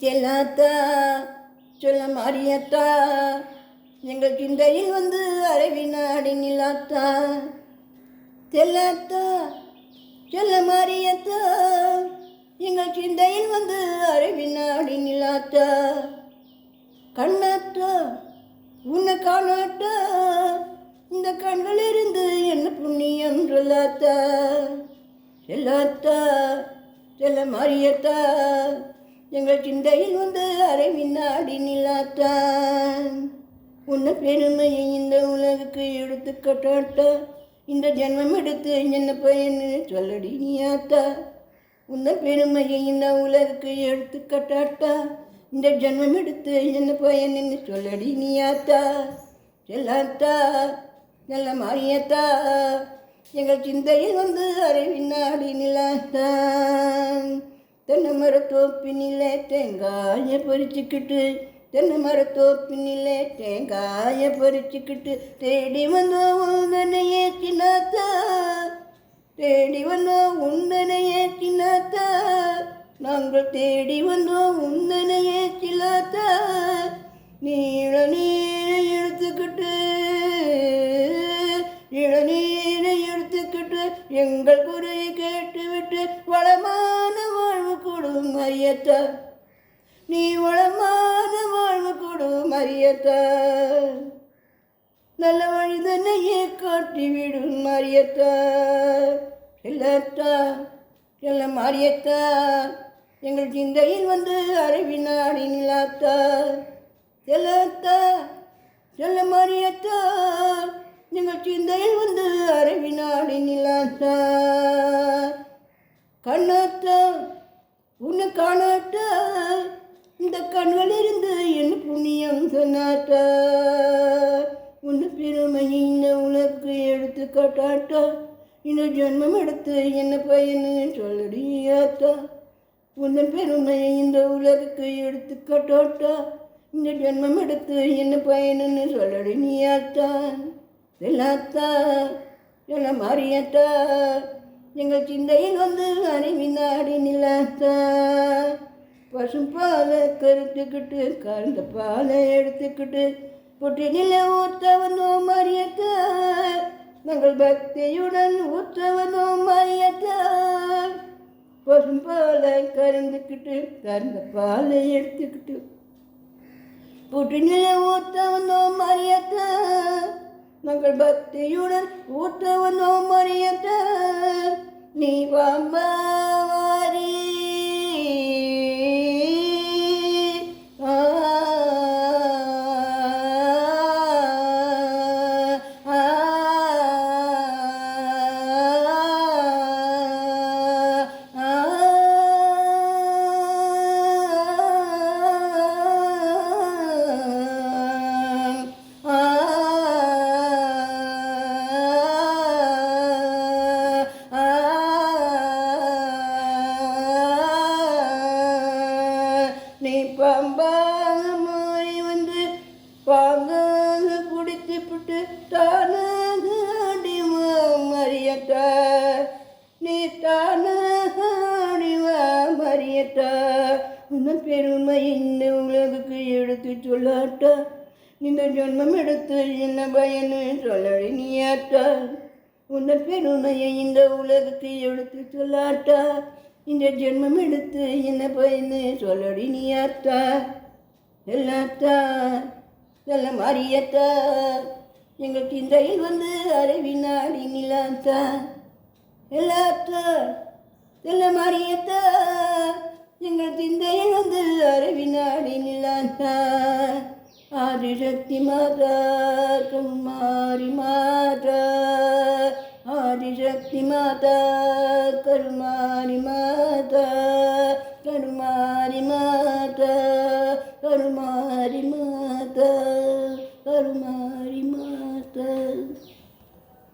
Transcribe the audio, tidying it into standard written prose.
செல்லாத்தா சொல்ல மாறியத்தா எங்கள் சிந்தையில் வந்து அரவினாடி நிலாத்தா. செல்லாத்தா சொல்ல மாறியத்தா எங்கள் சிந்தையில் வந்து அரவினாடி நிலாத்தா. கண்ணாத்தா உன்னை காணாட்டா இந்த கண்களிலிருந்து என்ன புண்ணியம் சொல்லாத்தா. செல்லாத்தா செல்ல மாறியத்தா எங்கள் சிந்தையில் வந்து அரை வினாடி நிலாத்தா. உன்னை பெருமையை இந்த உலகுக்கு எடுத்துக்கட்டாட்டா இந்த ஜென்மம் எடுத்து என்ன பயன்னு சொல்லடி நீயாத்தா. உன்னை பெருமையை இந்த உலகுக்கு எடுத்துக்கட்டாட்டா இந்த ஜென்மம் எடுத்து என்ன பயன்னு சொல்லடி நீயாத்தா. செல்லாத்தா நல்ல மாறியத்தா எங்கள் சிந்தையில் வந்து அரை வினாடி நிலாத்தா. தென்னை மரத்தோப்பினிலே தேங்காயை பறிச்சுக்கிட்டு தென்னை மரத்தோப்பினிலே தேங்காயை பறிச்சுக்கிட்டு தேடி வந்தோம் உந்தனையே சின்னாத்தா. தேடி வந்தோம் உந்தனையே சின்னாத்தா. நாங்கள் தேடி வந்தோம் உந்தனையே சின்னாத்தா. நீள நீரை எடுத்துக்கிட்டு இளநீரை எடுத்துக்கிட்டு எங்கள் குறையை கேட்டுவிட்டு வளமான வாழ்வு கொடும் மரியத்தா. நீ வளமான வாழ்வு கொடும் மரியத்தா. நல்ல வழிதனையே காட்டிவிடும் மரியத்தா. செல்லாத்தா செல்ல மாரியத்தா எங்கள் சிந்தையில் வந்து அரவினாடி நிலாத்தா. செல்லாத்தா செல்ல மாரியத்தா எங்கள் சிந்தையில் வந்து அரை வினாடி நிலாத்தா. கண்ணாத்தா உன்னை காணாட்டா இந்த கண்களிலிருந்து என்ன புண்ணியம் சொன்னாத்தா. உன்னை பெருமை இந்த உலகுக்கு எடுத்து காட்டாட்டா இந்த ஜென்மம் எடுத்து என்ன பயன்னு சொல்லடியாத்தா. உன்னை பெருமை இந்த உலகுக்கு எடுத்து காட்டாட்டா இந்த ஜென்மம் எடுத்து என்ன பயனுன்னு சொல்லடி நீயாத்தா. செல்லாத்தா சொல்ல மாறியத்தா எங்கள் சிந்தையில் வந்து அறிவினாடி நிலாத்தா. பசும்பாலை கருத்துக்கிட்டு கறந்த பாலை எடுத்துக்கிட்டு பொட்டி நில ஊற்ற வந்தோம் மாறியத்தா. நாங்கள் பக்தியுடன் ஊற்ற வந்தோம் மாறியத்தா. பசும்பாலை கறந்துக்கிட்டு கறந்த பாலை எடுத்துக்கிட்டு பொட்டி நில ஊற்ற வந்தோம் மாறியத்தா. நாங்கள் பக்தியுடன் ஊற்ற வந்தோம் மரியத்தா. நீ பாம்பாரி நீ பம்பாக மாறி வந்து பாங்காக குடித்து விட்டு தானாக அடிவா மரியத்தா. நீ தானாக அடிவா மரியத்தா. உன்னை பெருமை இந்த உலகுக்கு எடுத்து சொல்லாட்டா இந்த ஜென்மம் எடுத்து என்ன பயன்னு சொல்லடி நீயாத்தா. உன்னை பெருமையை இந்த உலகுக்கு எடுத்து சொல்லாட்டா இந்த ஜென்மம் எடுத்து என்ன பயன்னு சொல்லடி நீயாத்தா. எல்லாத்தா நல்ல மாறியத்தா எங்கள் சிந்தையில் வந்து அரை வினாடி நிலாத்தா. எல்லாத்தா நல்ல மாறியத்தா எங்கள் சிந்தையில் வந்து அரை வினாடி நிலாத்தா. ஆதிசக்தி மாதா கருமாரி மாதா. ஆதிசக்தி மாதா கருமாரி மாதா. கருமாரி